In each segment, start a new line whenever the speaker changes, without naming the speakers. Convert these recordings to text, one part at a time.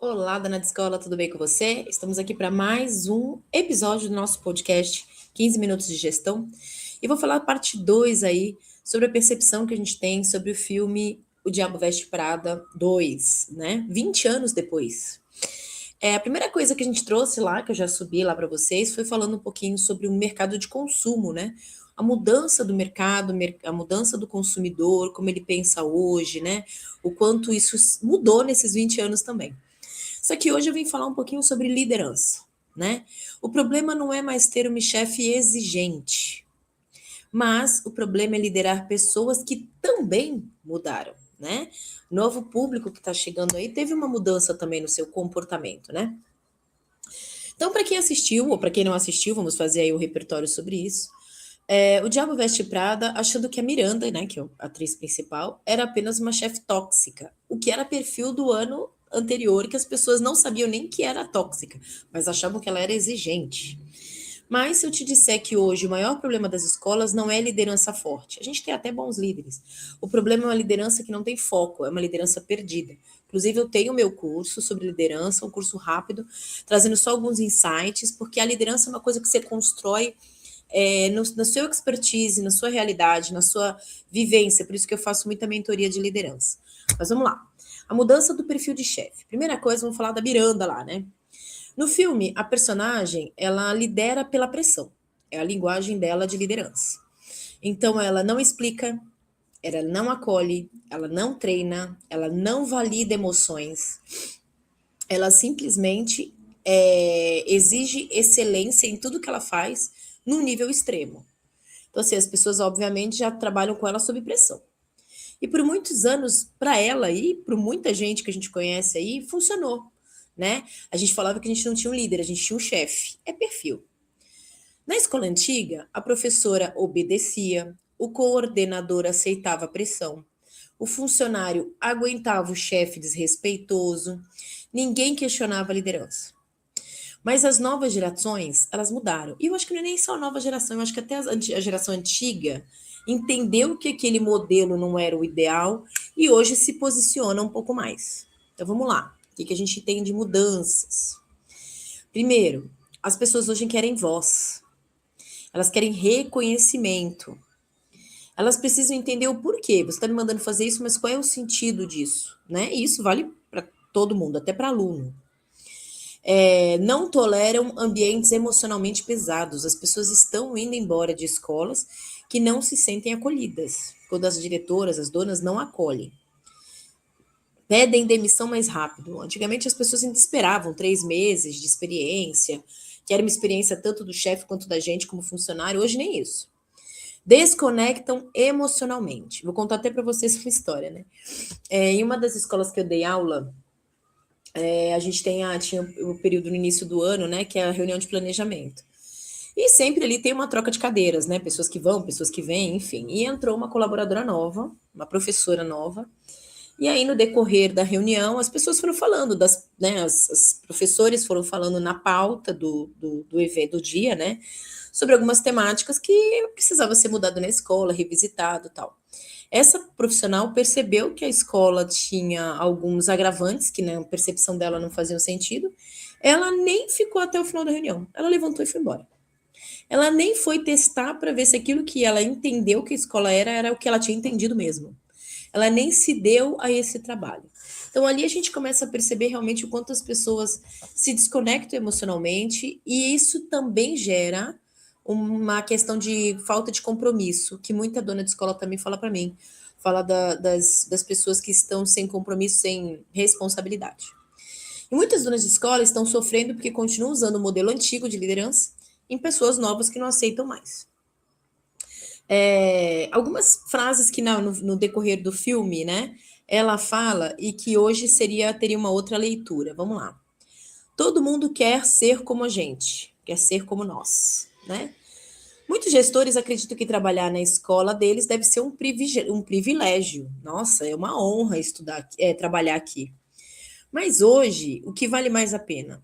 Olá, dona de escola, tudo bem com você? Estamos aqui para mais um episódio do nosso podcast 15 minutos de gestão. E vou falar a parte 2 aí sobre a percepção que a gente tem sobre o filme O Diabo Veste Prada 2, né? 20 anos depois. A primeira coisa que a gente trouxe lá, que eu já subi lá para vocês, foi falando um pouquinho sobre o mercado de consumo, né? A mudança do mercado, a mudança do consumidor, como ele pensa hoje, né? O quanto isso mudou nesses 20 anos também. Só que hoje eu vim falar um pouquinho sobre liderança, né? O problema não é mais ter uma chefe exigente, mas o problema é liderar pessoas que também mudaram, né? Novo público que está chegando aí teve uma mudança também no seu comportamento, né? Então, para quem assistiu, ou para quem não assistiu, vamos fazer aí o repertório sobre isso. O Diabo Veste Prada, achando que a Miranda, né, que é a atriz principal, era apenas uma chefe tóxica, o que era perfil do ano anterior, que as pessoas não sabiam nem que era tóxica, mas achavam que ela era exigente. Mas se eu te disser que hoje o maior problema das escolas não é liderança forte, a gente tem até bons líderes. O problema é uma liderança que não tem foco, é uma liderança perdida. Inclusive, eu tenho meu curso sobre liderança, um curso rápido, trazendo só alguns insights, porque a liderança é uma coisa que você constrói na sua expertise, na sua realidade, na sua vivência. Por isso que eu faço muita mentoria de liderança. Mas vamos lá. A mudança do perfil de chefe. Primeira coisa, vamos falar da Miranda lá, né? No filme, a personagem, ela lidera pela pressão. É a linguagem dela de liderança. Então, ela não explica, ela não acolhe, ela não treina, ela não valida emoções. Ela simplesmente exige excelência em tudo que ela faz num nível extremo. Então, assim, as pessoas, obviamente, já trabalham com ela sob pressão. E por muitos anos, para ela e para muita gente que a gente conhece aí, funcionou, né? A gente falava que a gente não tinha um líder, a gente tinha um chefe. É perfil. Na escola antiga, a professora obedecia, o coordenador aceitava a pressão, o funcionário aguentava o chefe desrespeitoso, ninguém questionava a liderança. Mas as novas gerações, elas mudaram. E eu acho que não é nem só a nova geração, eu acho que até a geração antiga entendeu que aquele modelo não era o ideal e hoje se posiciona um pouco mais. Então vamos lá. O que a gente tem de mudanças? Primeiro, as pessoas hoje querem voz. Elas querem reconhecimento. Elas precisam entender o porquê. Você está me mandando fazer isso, mas qual é o sentido disso? Né? E isso vale para todo mundo, até para aluno. Não toleram ambientes emocionalmente pesados. As pessoas estão indo embora de escolas que não se sentem acolhidas, quando as diretoras, as donas não acolhem. Pedem demissão mais rápido. Antigamente as pessoas ainda esperavam 3 meses de experiência, que era uma experiência tanto do chefe quanto da gente como funcionário. Hoje nem isso. Desconectam emocionalmente. Vou contar até para vocês uma história, né? Em uma das escolas que eu dei aula, a gente tinha o período no início do ano, né, que é a reunião de planejamento. E sempre ali tem uma troca de cadeiras, né? Pessoas que vão, pessoas que vêm, enfim. E entrou uma colaboradora nova, uma professora nova. E aí, no decorrer da reunião, as pessoas foram falando, né, as professores foram falando na pauta do evento do dia, né? Sobre algumas temáticas que precisava ser mudado na escola, revisitado e tal. Essa profissional percebeu que a escola tinha alguns agravantes que na percepção dela não faziam sentido. Ela nem ficou até o final da reunião. Ela levantou e foi embora. Ela nem foi testar para ver se aquilo que ela entendeu que a escola era o que ela tinha entendido mesmo. Ela nem se deu a esse trabalho. Então ali a gente começa a perceber realmente o quanto as pessoas se desconectam emocionalmente e isso também gera uma questão de falta de compromisso, que muita dona de escola também fala para mim. Fala das pessoas que estão sem compromisso, sem responsabilidade. E muitas donas de escola estão sofrendo porque continuam usando o modelo antigo de liderança em pessoas novas que não aceitam mais. Algumas frases que no decorrer do filme, né, ela fala e que hoje teria uma outra leitura. Vamos lá. Todo mundo quer ser como a gente, quer ser como nós, né? Muitos gestores acreditam que trabalhar na escola deles deve ser um privilégio. Nossa, é uma honra trabalhar aqui. Mas hoje, o que vale mais a pena?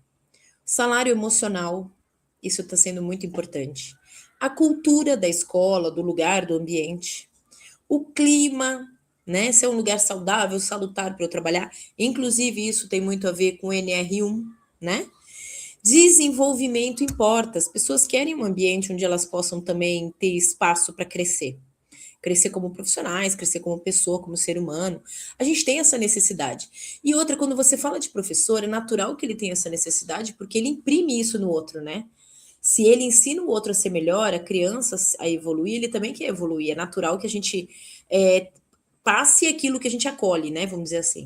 Salário emocional, isso está sendo muito importante. A cultura da escola, do lugar, do ambiente. O clima, né? Se é um lugar saudável, salutar para eu trabalhar. Inclusive, isso tem muito a ver com o NR1, né? Desenvolvimento importa. As pessoas querem um ambiente onde elas possam também ter espaço para crescer. Crescer como profissionais, crescer como pessoa, como ser humano. A gente tem essa necessidade. E outra, quando você fala de professor, é natural que ele tenha essa necessidade, porque ele imprime isso no outro, né? Se ele ensina o outro a ser melhor, a criança a evoluir, ele também quer evoluir. É natural que a gente passe aquilo que a gente acolhe, né? Vamos dizer assim.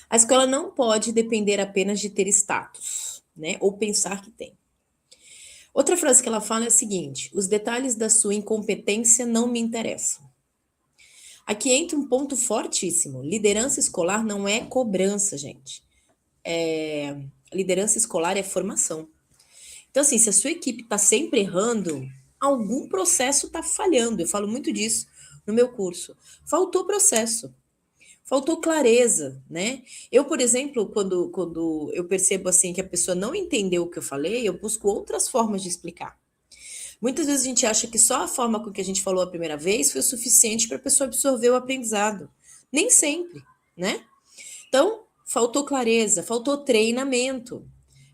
A escola não pode depender apenas de ter status, né? Ou pensar que tem. Outra frase que ela fala é a seguinte: os detalhes da sua incompetência não me interessam. Aqui entra um ponto fortíssimo. Liderança escolar não é cobrança, gente. Liderança escolar é formação. Então, assim, se a sua equipe está sempre errando, algum processo está falhando. Eu falo muito disso no meu curso. Faltou processo. Faltou clareza, né? Eu, por exemplo, quando eu percebo assim que a pessoa não entendeu o que eu falei, eu busco outras formas de explicar. Muitas vezes a gente acha que só a forma com que a gente falou a primeira vez foi o suficiente para a pessoa absorver o aprendizado. Nem sempre, né? Então, faltou clareza, faltou treinamento,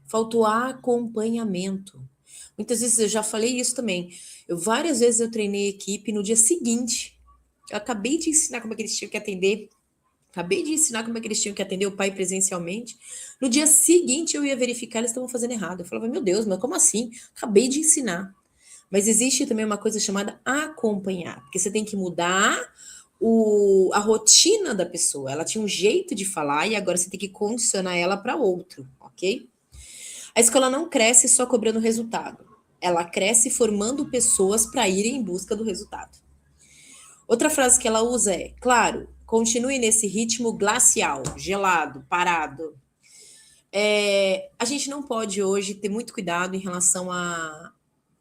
faltou acompanhamento. Muitas vezes eu já falei isso também. Várias vezes eu treinei equipe no dia seguinte. Eu acabei de ensinar como é que eles tinham que atender. Acabei de ensinar como é que eles tinham que atender o pai presencialmente. No dia seguinte eu ia verificar, eles estavam fazendo errado. Eu falava, meu Deus, mas como assim? Acabei de ensinar. Mas existe também uma coisa chamada acompanhar, porque você tem que mudar a rotina da pessoa. Ela tinha um jeito de falar e agora você tem que condicionar ela para outro, ok? A escola não cresce só cobrando resultado. Ela cresce formando pessoas para irem em busca do resultado. Outra frase que ela usa é: claro, continue nesse ritmo glacial, gelado, parado. A gente não pode hoje ter muito cuidado em relação a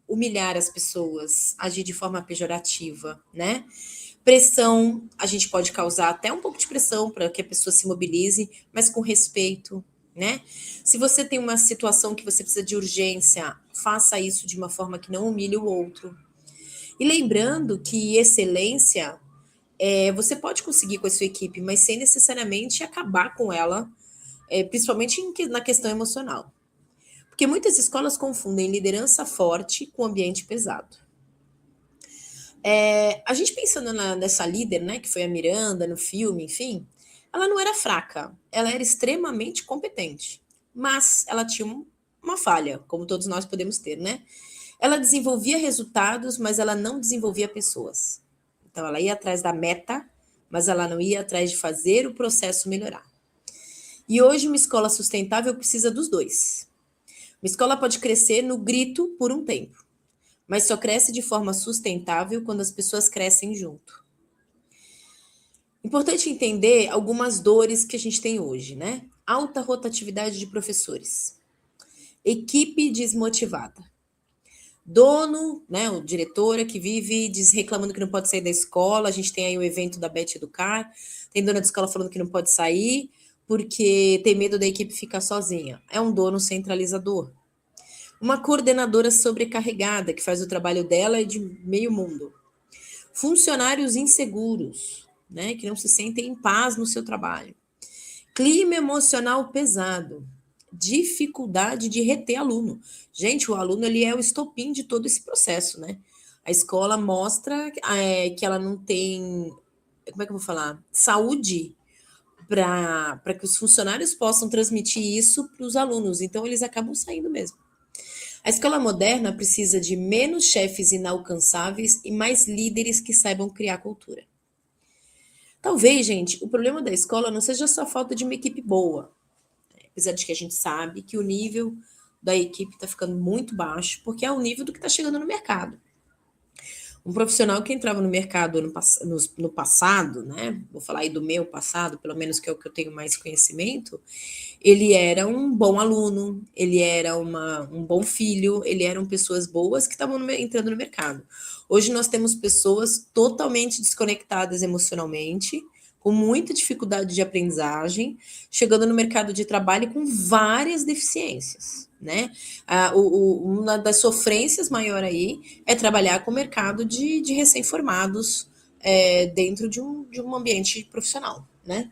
humilhar as pessoas, agir de forma pejorativa, né? Pressão, a gente pode causar até um pouco de pressão para que a pessoa se mobilize, mas com respeito, né? Se você tem uma situação que você precisa de urgência, faça isso de uma forma que não humilhe o outro. E lembrando que excelência você pode conseguir com a sua equipe, mas sem necessariamente acabar com ela, principalmente na questão emocional. Porque muitas escolas confundem liderança forte com ambiente pesado. A gente pensando nessa líder, né, que foi a Miranda no filme, enfim, ela não era fraca, ela era extremamente competente, mas ela tinha uma falha, como todos nós podemos ter, né? Ela desenvolvia resultados, mas ela não desenvolvia pessoas. Então, ela ia atrás da meta, mas ela não ia atrás de fazer o processo melhorar. E hoje, uma escola sustentável precisa dos dois. Uma escola pode crescer no grito por um tempo, mas só cresce de forma sustentável quando as pessoas crescem junto. Importante entender algumas dores que a gente tem hoje, né? Alta rotatividade de professores, equipe desmotivada, dono, né, o diretora que vive reclamando que não pode sair da escola. A gente tem aí o evento da Beth Educar, tem dona de escola falando que não pode sair porque tem medo da equipe ficar sozinha. É um dono centralizador. Uma coordenadora sobrecarregada que faz o trabalho dela e de meio mundo. Funcionários inseguros, né, que não se sentem em paz no seu trabalho. Clima emocional pesado. Dificuldade de reter aluno. Gente, o aluno ele é o estopim de todo esse processo, né? A escola mostra que ela não tem, como é que eu vou falar? Saúde para que os funcionários possam transmitir isso para os alunos. Então, eles acabam saindo mesmo. A escola moderna precisa de menos chefes inalcançáveis e mais líderes que saibam criar cultura. Talvez, gente, o problema da escola não seja só a falta de uma equipe boa, apesar de que a gente sabe que o nível da equipe está ficando muito baixo, porque é o nível do que está chegando no mercado. Um profissional que entrava no mercado no passado, né? Vou falar aí do meu passado, pelo menos que é o que eu tenho mais conhecimento, ele era um bom aluno, ele era um bom filho, ele eram pessoas boas que estavam entrando no mercado. Hoje nós temos pessoas totalmente desconectadas emocionalmente, com muita dificuldade de aprendizagem, chegando no mercado de trabalho com várias deficiências, né? Uma das sofrências maior aí é trabalhar com o mercado de recém-formados dentro de um ambiente profissional, né?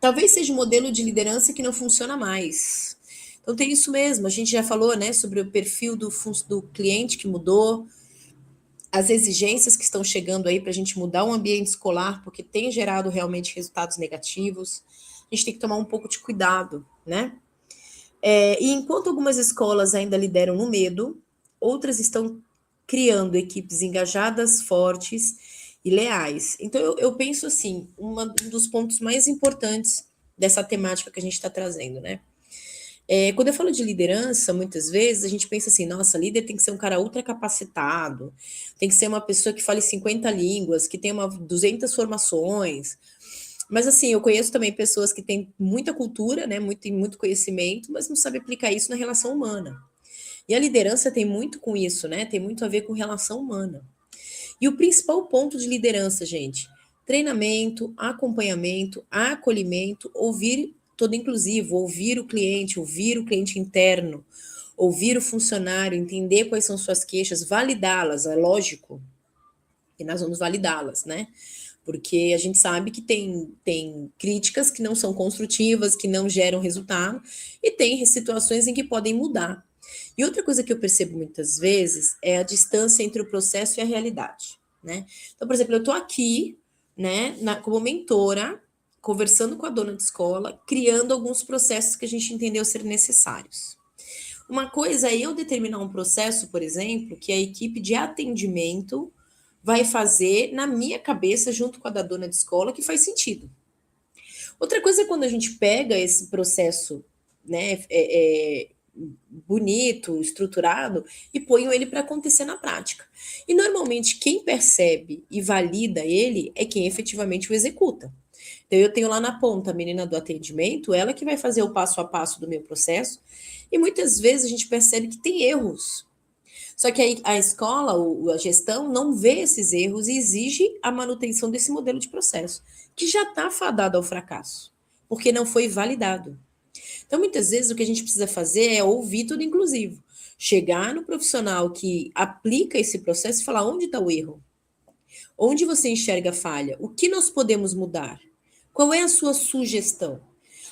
Talvez seja um modelo de liderança que não funciona mais. Então tem isso mesmo, a gente já falou, né, sobre o perfil do cliente que mudou, as exigências que estão chegando aí para a gente mudar o ambiente escolar, porque tem gerado realmente resultados negativos. A gente tem que tomar um pouco de cuidado, né? E enquanto algumas escolas ainda lideram no medo, outras estão criando equipes engajadas, fortes e leais. Então, eu penso assim, um dos pontos mais importantes dessa temática que a gente está trazendo, né? Quando eu falo de liderança, muitas vezes a gente pensa assim, nossa, líder tem que ser um cara ultra capacitado, tem que ser uma pessoa que fale 50 línguas, que tenha 200 formações. Mas assim, eu conheço também pessoas que têm muita cultura, né, muito conhecimento, mas não sabem aplicar isso na relação humana. E a liderança tem muito com isso, né? Tem muito a ver com relação humana. E o principal ponto de liderança, gente, treinamento, acompanhamento, acolhimento, ouvir todo inclusivo, ouvir o cliente interno, ouvir o funcionário, entender quais são suas queixas, validá-las, é lógico, e nós vamos validá-las, né? Porque a gente sabe que tem críticas que não são construtivas, que não geram resultado, e tem situações em que podem mudar. E outra coisa que eu percebo muitas vezes é a distância entre o processo e a realidade, né? Então, por exemplo, eu estou aqui, né, como mentora, conversando com a dona de escola, criando alguns processos que a gente entendeu ser necessários. Uma coisa é eu determinar um processo, por exemplo, que a equipe de atendimento vai fazer na minha cabeça, junto com a da dona de escola, que faz sentido. Outra coisa é quando a gente pega esse processo, né, bonito, estruturado, e põe ele para acontecer na prática. E normalmente quem percebe e valida ele é quem efetivamente o executa. Então eu tenho lá na ponta a menina do atendimento, ela que vai fazer o passo a passo do meu processo, e muitas vezes a gente percebe que tem erros. Só que aí a escola, a gestão, não vê esses erros e exige a manutenção desse modelo de processo, que já está fadado ao fracasso, porque não foi validado. Então, muitas vezes, o que a gente precisa fazer é ouvir tudo inclusivo. Chegar no profissional que aplica esse processo e falar onde está o erro. Onde você enxerga a falha? O que nós podemos mudar? Qual é a sua sugestão?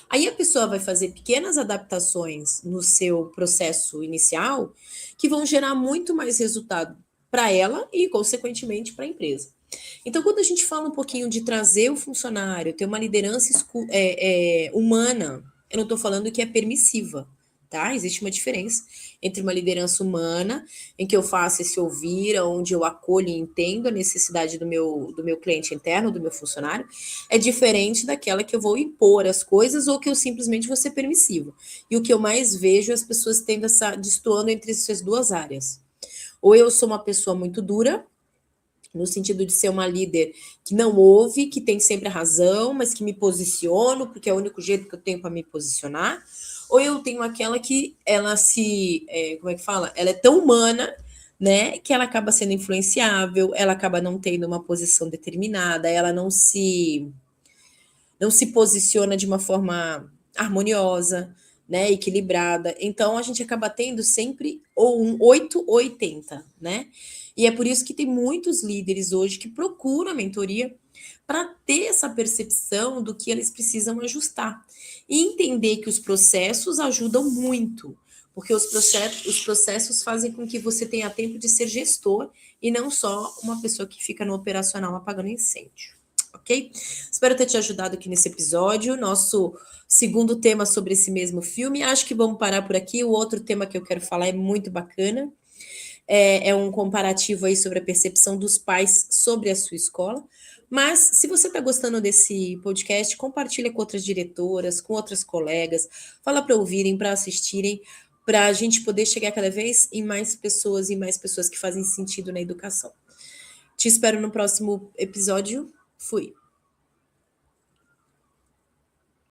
Aí a pessoa vai fazer pequenas adaptações no seu processo inicial que vão gerar muito mais resultado para ela e, consequentemente, para a empresa. Então, quando a gente fala um pouquinho de trazer o funcionário, ter uma liderança humana, eu não estou falando que é permissiva, tá? Existe uma diferença entre uma liderança humana, em que eu faço esse ouvir, onde eu acolho e entendo a necessidade do meu cliente interno, do meu funcionário, é diferente daquela que eu vou impor as coisas ou que eu simplesmente vou ser permissiva. E o que eu mais vejo é as pessoas tendo destoando entre essas duas áreas. Ou eu sou uma pessoa muito dura, no sentido de ser uma líder que não ouve, que tem sempre a razão, mas que me posiciono, porque é o único jeito que eu tenho para me posicionar, ou eu tenho aquela que ela como é que fala? Ela é tão humana, né, que ela acaba sendo influenciável, ela acaba não tendo uma posição determinada, ela não se posiciona de uma forma harmoniosa, né, equilibrada. Então a gente acaba tendo sempre ou um 8 ou 80, né? E é por isso que tem muitos líderes hoje que procuram a mentoria para ter essa percepção do que eles precisam ajustar e entender que os processos ajudam muito, porque os processos fazem com que você tenha tempo de ser gestor e não só uma pessoa que fica no operacional apagando incêndio. Ok? Espero ter te ajudado aqui nesse episódio. Nosso segundo tema sobre esse mesmo filme. Acho que vamos parar por aqui. O outro tema que eu quero falar é muito bacana. É um comparativo aí sobre a percepção dos pais sobre a sua escola. Mas, se você está gostando desse podcast, compartilha com outras diretoras, com outras colegas, fala para ouvirem, para assistirem, para a gente poder chegar cada vez em mais pessoas e mais pessoas que fazem sentido na educação. Te espero no próximo episódio. Fui.